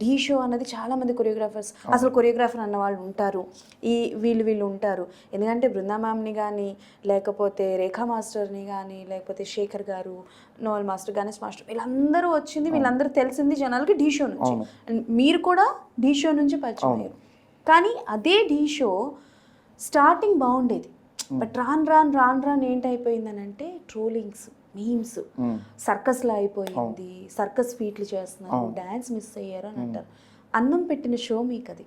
ఢీ show అన్నది చాలామంది choreographers, అసలు కొరియోగ్రాఫర్ అన్న వాళ్ళు ఉంటారు, వీళ్ళు ఉంటారు. ఎందుకంటే బృందా మ్యామ్ని కానీ, లేకపోతే రేఖా మాస్టర్ని కానీ, లేకపోతే శేఖర్ గారు, నోవల్ మాస్టర్, గణేష్ మాస్టర్, వీళ్ళందరూ వచ్చింది, వీళ్ళందరూ తెలిసింది జనాలకి ఢీ షో నుంచి. అండ్ మీరు కూడా ఢీ షో నుంచి పరిచయం అయ్యారు. కానీ అదే ఢీ షో స్టార్టింగ్ బాగుండేది, బట్ రాన్ ఏంటైపోయిందనంటే ట్రోలింగ్స్, మీమ్స్, సర్కస్లో అయిపోయింది, సర్కస్ ఫీట్లు చేస్తున్నారు, డ్యాన్స్ మిస్ అయ్యారు అని అంటారు. అన్నం పెట్టిన షో మీకు అది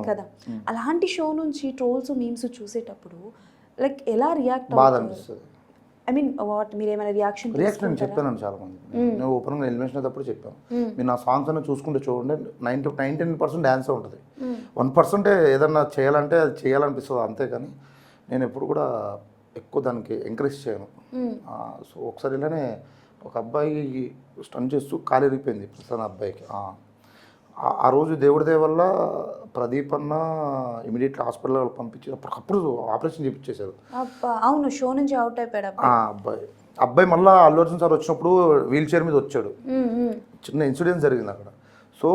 కదా. అలాంటి షో నుంచి ట్రోల్స్, మీమ్స్ చూసేటప్పుడు లైక్ ఎలా రియాక్ట్ అవుతుంది? ఐ మీన్ వాట్, మీరు ఏమైనా రియాక్షన్ చెప్పాను చాలా మంది. నేను ఓపెన్గా ఎలిమినేషన్ అయినప్పుడు చెప్పాను, మీరు నా సాంగ్స్ అన్న చూసుకుంటే చూడండి 9-10% డ్యాన్స్ ఉంటుంది, 1% ఏదన్నా చేయాలంటే అది చేయాలనిపిస్తుంది అంతే. కానీ నేను ఎప్పుడు కూడా ఎక్కువ దానికి ఎంకరేజ్ చేయను. సో ఒకసారి ఇలానే ఒక అబ్బాయి స్టన్ చేస్తూ కాలు ఎరిగిపోయింది ప్రస్తుతం అబ్బాయికి. ఆ రోజు దేవుడి దయ వల్ల ప్రదీప్ అన్న ఇమీడియట్లీ హాస్పిటల్ పంపించి అప్పుడు ఆపరేషన్ చేయించేశారు. అవును, షో నుంచి అవుట్ అయిపోయాడు అబ్బాయి. మళ్ళీ అల్లు అర్జున్ సార్ వచ్చినప్పుడు వీల్ చైర్ మీద వచ్చాడు. చిన్న ఇన్సిడెంట్ జరిగింది అక్కడ. సో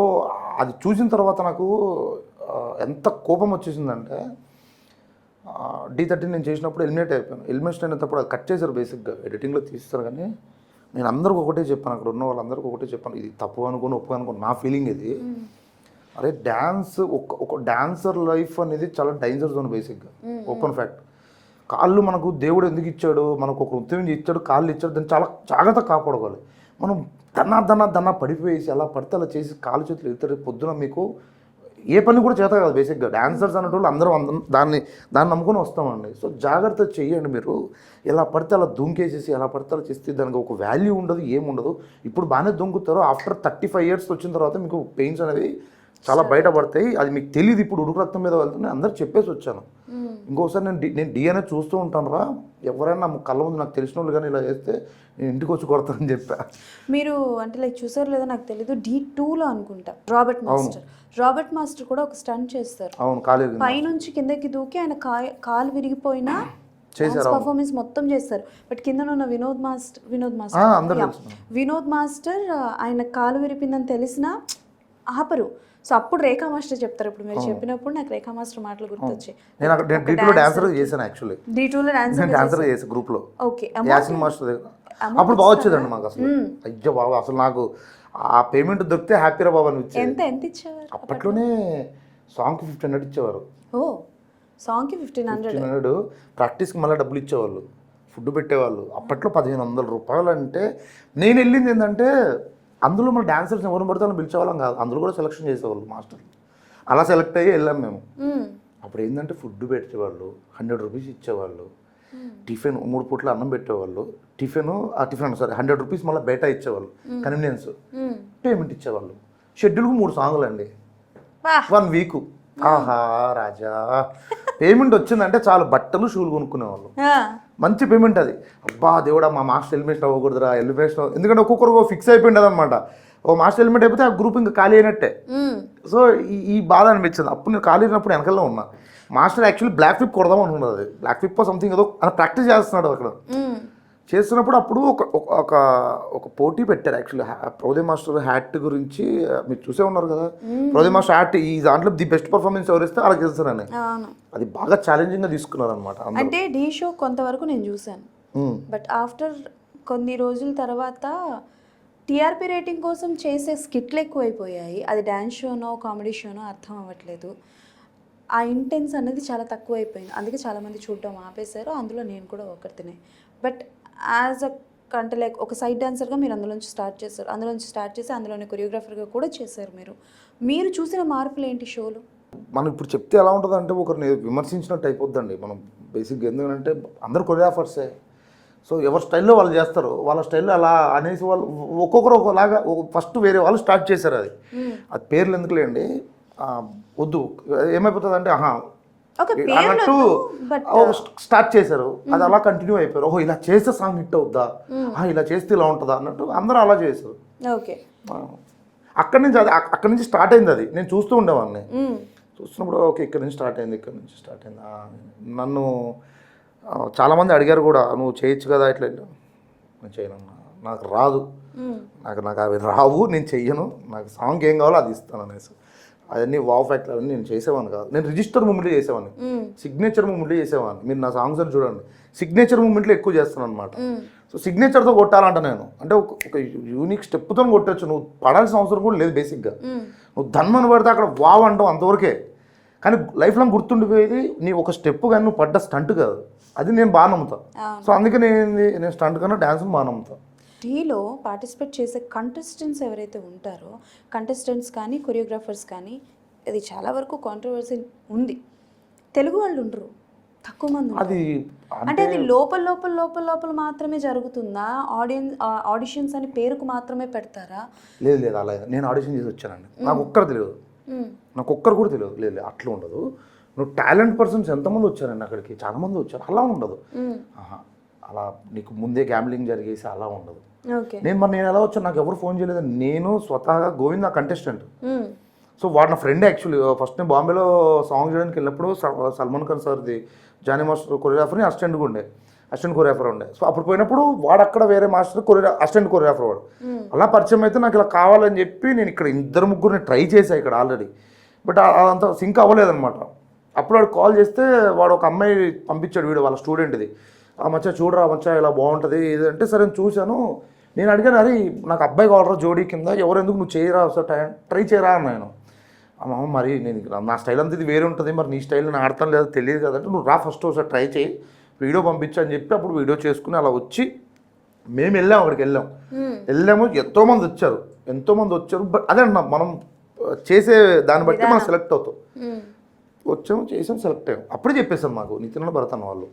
అది చూసిన తర్వాత నాకు ఎంత కోపం వచ్చేసిందంటే, D13 నేను చేసినప్పుడు ఎలిమినేట్ అయిపోయాను. ఎలిమినేషన్ అయినప్పుడు అది కట్ చేశారు, బేసిక్గా ఎడిటింగ్లో తీస్తారు. కానీ నేను అందరికి ఒకటే చెప్పాను, అక్కడ ఉన్న వాళ్ళందరికీ ఒకటే చెప్పాను, ఇది తప్పు అనుకుని ఒప్పు అనుకుని నా ఫీలింగ్ ఇది. అరే డ్యాన్స్, ఒక డాన్సర్ లైఫ్ అనేది చాలా డేంజర్ జోన్ బేసిక్గా, ఓపెన్ ఫ్యాక్ట్. కాళ్ళు మనకు దేవుడు ఎందుకు ఇచ్చాడు, మనకు ఒక వృత్తి ఇచ్చాడు, కాళ్ళు ఇచ్చాడు, దాన్ని చాలా జాగ్రత్తగా కాపాడుకోవాలి. మనం దన్నా పడిపోయేసి అలా పడితే అలా చేసి కాళ్ళు చేతులు ఎత్తారు, పొద్దున మీకు ఏ పని కూడా చేత కాదు బేసిక్గా. డాన్సర్స్ అనేటోళ్ళు అందరూ దాన్ని నమ్ముకొని వస్తామండి. సో జాగ్రత్త చెయ్యండి. మీరు ఎలా పడితే అలా దుంకేసేసి ఎలా పడితే అలా చేస్తే దానికి ఒక వాల్యూ ఉండదు, ఏముండదు. ఇప్పుడు బాగానే దుంకుతారు, ఆఫ్టర్ 35 years వచ్చిన తర్వాత మీకు పెయిన్స్ అనేవి చాలా బయటపడతాయి. అది మీకు తెలియదు, ఇప్పుడు ఉడుకు రక్తం మీద వెళ్తుంది, అందరు చెప్పేసి వచ్చాను. ఇంకోసారి నేను DNA చూస్తూ ఉంటాను రా, ఎవరైనా కళ్ళ ముందు నాకు తెలిసిన వాళ్ళు కానీ ఇలా చేస్తే నేను ఇంటికి వచ్చి కొడతానని చెప్పా. మీరు అంటే లైక్ చూసారు లేదో నాకు తెలీదు, D2లో అనుకుంటా రాబర్ట్ మాస్టర్ కూడా ఒక స్టంట్ చేస్తారు. అవును, కాలు పైనుంచి కిందకి దూకి ఆయన కాలు విరిగిపోయినా పర్ఫార్మెన్స్ మొత్తం చేస్తారు. బట్ కింద ఉన్న వినోద్ మాస్టర్ ఆయన కాలు విరిపిందని తెలిసినా ఆపరు. సో అప్పుడు రేఖా మాస్టర్ చెప్తారు. ఇప్పుడు మీరు చెప్పినప్పుడు నాకు రేఖా మాస్టర్ మాటలు గుర్తొచ్చాయి. D2లో డాన్సర్ చేశాను యాక్చువల్లీ. D2లో డాన్సర్ చేసి గ్రూప్లో. ఓకే, యాసిన్ మాస్టర్ అప్పుడు బాగా వచ్చేదండి మాకు. అసలు అయ్యో బాబు, అసలు నాకు ఆ పేమెంట్ దొరికితే హ్యాపీరా బాబు అని వచ్చేది. ఎంత ఇచ్చేవారు అప్పట్లోనే? సాంగ్కి 1500 ఇచ్చేవారు. సాంగ్కి 1500. ప్రాక్టీస్కి మళ్ళీ డబ్బులు ఇచ్చేవాళ్ళు, ఫుడ్ పెట్టేవాళ్ళు. అప్పట్లో 1500 రూపాయలు అంటే నేను వెళ్ళింది ఏంటంటే, అందులో మన డాన్సర్స్ ఎవరిని పడితే వాళ్ళని పిలిచేవాళ్ళం కాదు, అందులో కూడా సెలెక్షన్ చేసేవాళ్ళు మాస్టర్లు. అలా సెలెక్ట్ అయ్యి వెళ్ళాం మేము. అప్పుడు ఏంటంటే ఫుడ్ పెట్టేవాళ్ళు, 100 రూపీస్ ఇచ్చేవాళ్ళు. టిఫిన్ 3 పూట్ల అన్నం పెట్టేవాళ్ళు. టిఫిన్ 100 రూపీస్ మళ్ళీ బయట ఇచ్చేవాళ్ళు, కన్వీనియన్స్. పేమెంట్ ఇచ్చేవాళ్ళు. షెడ్యూల్కు 3 సాంగులు అండి, 1 వీక్. ఆహా రాజా, పేమెంట్ వచ్చిందంటే చాలు, బట్టలు షూలు కొనుక్కునేవాళ్ళు. మంచి పేమెంట్ అది. అబ్బా దేవుడా, మా మాస్టర్ ఎలిమినేషన్ అవ్వకూడదురా, ఎలిమినేషన్. ఎందుకంటే ఒక్కొక్కరు ఫిక్స్ అయిపోయింది అనమాట. ఓ మాస్టర్ ఎలిమినేట్ అయిపోతే ఆ గ్రూప్ ఇంకా ఖాళీ అయినట్టే. సో ఈ బాధ అనిపించింది. అప్పుడు నేను ఖాళీ అయినప్పుడు వెనకల్లో ఉన్నా. మాస్టర్ యాక్చువల్లీ బ్లాక్ ఫిప్ కొడదాం అనుకున్నది, అది బ్లాక్ ఫిప్ సంథింగ్ ఏదో అలా ప్రాక్టీస్ చేస్తున్నాడు అక్కడ. చేస్తున్నప్పుడు అప్పుడు ఒక పోటీ పెట్టారు యాక్చువల్లీ. ప్రౌదే మాస్టర్ హ్యాట్ గురించి మీరు చూసే ఉన్నారు కదా. ప్రౌదే మాస్టర్ హ్యాట్ ఈ దాంట్లో ది బెస్ట్ పర్ఫార్మెన్స్ ఎవరిస్తే అలా చేస్తారని, అది బాగా ఛాలెంజింగ్గా తీసుకున్నారు అనమాట. అంటే ఢీ షో కొంతవరకు నేను చూశాను, బట్ ఆఫ్టర్ కొన్ని రోజుల తర్వాత టీఆర్పీ రేటింగ్ కోసం చేసే స్కిట్లు ఎక్కువైపోయాయి. అది డ్యాన్స్ షోనో కామెడీ షోనో అర్థం అవ్వట్లేదు. ఆ ఇంటెన్స్ అనేది చాలా తక్కువ అయిపోయింది, అందుకే చాలామంది చూడటం ఆపేశారు. అందులో నేను కూడా ఒకరితోనే. బట్ యాజ్ అంటే లైక్ ఒక సైడ్ డాన్సర్గా మీరు అందులోంచి స్టార్ట్ చేసి అందులోనే కొరియోగ్రాఫర్గా కూడా చేశారు. మీరు చూసిన మార్పులు ఏంటి షోలో? మనం ఇప్పుడు చెప్తే ఎలా ఉంటుంది అంటే, ఒకరిని విమర్శించినట్టు అయిపోద్దండి. మనం బేసిక్గా ఎందుకంటే అందరు కొరియోగ్రాఫర్సే. సో ఎవరి స్టైల్లో వాళ్ళు చేస్తారు, వాళ్ళ స్టైల్లో అలా అనేసి వాళ్ళు ఒక్కొక్కరు ఒకలాగా ఫస్ట్ వేరే వాళ్ళు స్టార్ట్ చేశారు. అది పేర్లు ఎందుకులేండి, వద్దు. ఏమైపోతుంది అంటే అన్నట్టు స్టార్ట్ చేశారు, అది అలా కంటిన్యూ అయిపోయారు. ఓహో ఇలా చేస్తే సాంగ్ హిట్ అవుద్దా, ఇలా చేస్తే ఇలా ఉంటుందా అన్నట్టు అందరూ అలా చేశారు. అక్కడి నుంచి స్టార్ట్ అయింది. అది నేను చూస్తూ ఉండేవాడిని. చూస్తున్నప్పుడు ఓకే ఇక్కడ నుంచి స్టార్ట్ అయింది. నన్ను చాలామంది అడిగారు కూడా, నువ్వు చేయొచ్చు కదా ఇట్లా. నేను చేయను, నాకు రాదు. నాకు అవి రావు, నేను చెయ్యను, నాకు సాంగ్ ఏం కావాలో అది ఇస్తాను అనేసి. అవన్నీ వావ్ ఫ్యాక్టర్ అవన్నీ నేను చేసేవాడిని కాదు. నేను రిజిస్టర్ మూమెంట్లో చేసేవాడిని, సిగ్నేచర్ మూమెంట్లో చేసేవాడిని. మీరు నా సాంగ్స్ అని చూడండి, సిగ్నేచర్ మూమెంట్లో ఎక్కువ చేస్తాను అనమాట. సో సిగ్నేచర్తో కొట్టాలంట నేను, అంటే ఒక యూనిక్ స్టెప్తో కొట్టచ్చు. నువ్వు పడాల్సిన అవసరం కూడా లేదు బేసిక్గా. నువ్వు ధన్మని పడితే అక్కడ వావ్ అంటావు అంతవరకే, కానీ లైఫ్ లాంగ్ గుర్తుండిపోయేది నీ ఒక స్టెప్ కానీ నువ్వు పడ్డ స్టంట్ కాదు. అది నేను బాగా నమ్ముతాను. సో అందుకే నేను స్టంట్ కన్నా డ్యాన్స్ని బాగా నమ్ముతాను. టీలో పార్టిసిపేట్ చేసే కంటెస్టెంట్స్ ఎవరైతే ఉంటారో, కంటెస్టెంట్స్ కానీ కొరియోగ్రాఫర్స్ కానీ, అది చాలా వరకు కాంట్రవర్సీ ఉంది. తెలుగు వాళ్ళు ఉండరు, తక్కువ మంది ఉంటారు. అది అంటే అది లోపల లోపల లోపల లోపల మాత్రమే జరుగుతుందా? ఆడిషన్స్ అని పేరుకు మాత్రమే పెడతారా? లేదు అలా నేను ఆడిషన్ చేసి వచ్చానండి, నాకు ఒక్కరు తెలియదు, నాకు ఒక్కరు కూడా తెలియదు. లేదు అట్లా ఉండదు. నువ్వు టాలెంట్ పర్సన్స్ ఎంతమంది వచ్చారండి అక్కడికి, చాలా మంది వచ్చారు, అలా ఉండదు. అలా నీకు ముందే గ్యాంబ్లింగ్ జరిగేసి అలా ఉండదు. నేను ఎలా వచ్చాను, నాకు ఎవరు ఫోన్ చేయలేదు. నేను స్వతహాగా గోవింద్ నా కంటెస్టెంట్. సో వాడు నా ఫ్రెండ్ యాక్చువల్లీ. ఫస్ట్ నేను బాంబేలో సాంగ్ చేయడానికి వెళ్ళినప్పుడు సల్మాన్ ఖాన్ సార్ది జానీ మాస్టర్ కొరియోగ్రాఫర్ని అసిస్టెంట్ కొరియోగ్రాఫర్ ఉండే. సో అప్పుడు పోయినప్పుడు వాడు అక్కడ వేరే మాస్టర్ అసిస్టెంట్ కొరియోగ్రాఫర్ వాడు. అలా పరిచయం అయితే నాకు ఇలా కావాలని చెప్పి నేను ఇక్కడ 2-3 ట్రై చేశాను ఇక్కడ ఆల్రెడీ. బట్ అదంతా సింక్ అవ్వలేదన్నమాట. అప్పుడు వాడు కాల్ చేస్తే వాడు ఒక అమ్మాయి పంపించాడు, వీడు వాళ్ళ స్టూడెంట్ది. ఆ మచ్చా చూడరా మచ్చా ఇలా బాగుంటుంది ఇది అంటే, సరే చూశాను. నేను అడిగాను, అరే నాకు అబ్బాయి కావాలరా జోడీ కింద, ఎవరెందుకు నువ్వు చేయరా ఒకసారి ట్రై చేయరా అన్నాను. అమ్మ మరి నేను నా స్టైల్ అంతా ఇది వేరే ఉంటుంది, మరి నీ స్టైల్ నేను ఆడతాను లేదో తెలియదు కదంటే, నువ్వు రా ఫస్ట్ ఒకసారి ట్రై చేయి, వీడియో పంపించు అని చెప్పి అప్పుడు వీడియో చేసుకుని అలా వచ్చి మేము వెళ్ళాము. అక్కడికి వెళ్ళాము, ఎంతోమంది వచ్చారు. బట్ అదే అన్నా, మనం చేసే దాన్ని బట్టి మనం సెలెక్ట్ అవుతాం. వచ్చాము, చేసాం, సెలెక్ట్ అయ్యాం. అప్పుడే చెప్పేసాం మాకు నితిన్ భరత్ అన్న వాళ్ళు.